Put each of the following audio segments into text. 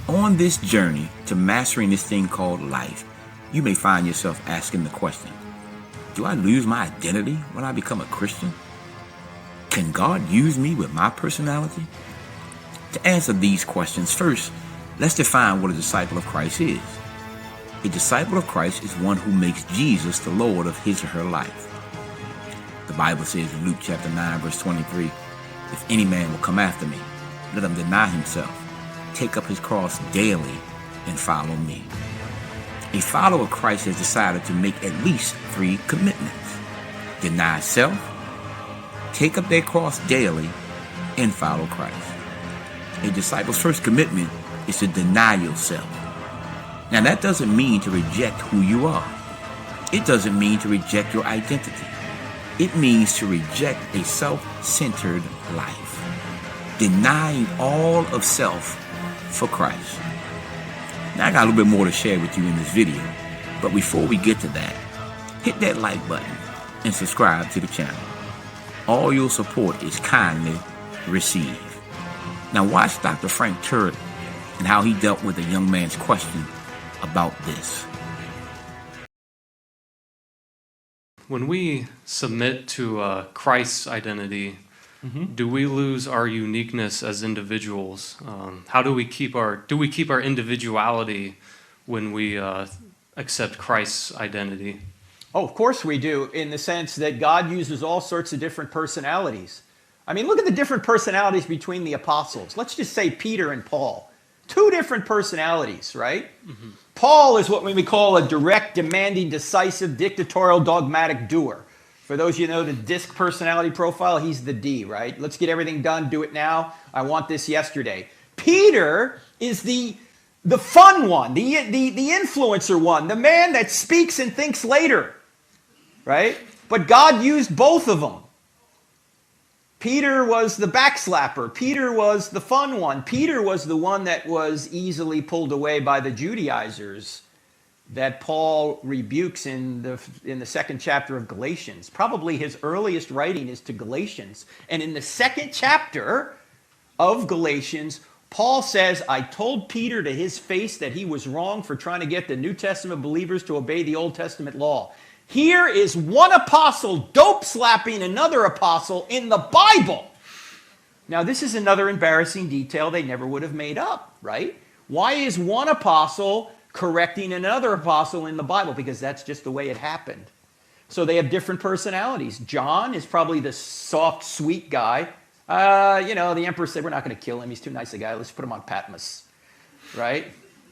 On this journey to mastering this thing called life, you may find yourself asking the question, do I lose my identity when I become a Christian? Can God use me with my personality? To answer these questions, first, let's define what a disciple of Christ is. A disciple of Christ is one who makes Jesus the Lord of his or her life. The Bible says in Luke chapter 9, verse 23, if any man will come after me, let him deny himself, take up his cross daily, and follow me. A follower of Christ has decided to make at least 3 commitments. Deny self, take up their cross daily, and follow Christ. A disciple's first commitment is to deny yourself. Now that doesn't mean to reject who you are. It doesn't mean to reject your identity. It means to reject a self-centered life, denying all of self for Christ. Now I got a little bit more to share with you in this video, but before we get to that, hit that like button and subscribe to the channel. All your support is kindly received. Now watch Dr. Frank Turek and how he dealt with a young man's question about this. When we submit to Christ's identity, do we lose our uniqueness as individuals? How do we keep our individuality when we accept Christ's identity? Oh, of course we do, in the sense that God uses all sorts of different personalities. I mean, look at the different personalities between the apostles. Let's just say Peter and Paul. 2 different personalities, right? Mm-hmm. Paul is what we call a direct, demanding, decisive, dictatorial, dogmatic doer. For those of you who know the DISC personality profile, he's the D, right? Let's get everything done, do it now. I want this yesterday. Peter is the fun one, the influencer one, the man that speaks and thinks later, right? But God used both of them. Peter was the backslapper. Peter was the fun one. Peter was the one that was easily pulled away by the Judaizers that Paul rebukes in the 2nd chapter of Galatians. Probably his earliest writing is to Galatians. And in the 2nd chapter of Galatians, Paul says, I told Peter to his face that he was wrong for trying to get the New Testament believers to obey the Old Testament law. Here is one apostle dope-slapping another apostle in the Bible. Now, this is another embarrassing detail they never would have made up, right? Why is one apostle correcting another apostle in the Bible? Because that's just the way it happened. So they have different personalities. John is probably the soft, sweet guy. The emperor said, we're not going to kill him. He's too nice a guy. Let's put him on Patmos, right?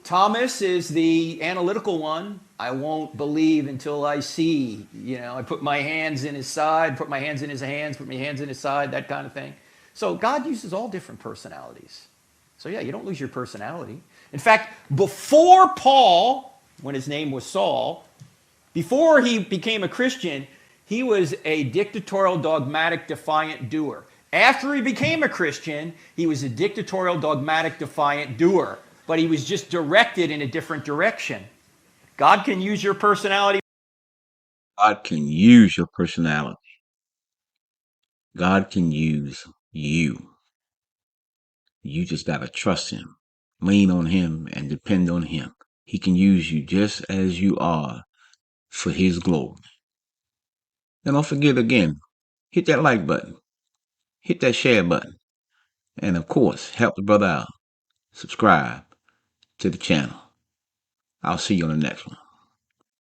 Thomas is the analytical one. I won't believe until I see. I put my hands in his side, put my hands in his hands, put my hands in his side, that kind of thing. So God uses all different personalities. So yeah, you don't lose your personality. In fact, before Paul, when his name was Saul, before he became a Christian, he was a dictatorial, dogmatic, defiant doer. After he became a Christian, he was a dictatorial, dogmatic, defiant doer. But he was just directed in a different direction. God can use your personality. God can use your personality. God can use you. You just got to trust him, lean on him, and depend on him. He can use you just as you are for his glory. And don't forget again, hit that like button, hit that share button, and of course, help the brother out. Subscribe to the channel. I'll see you on the next one.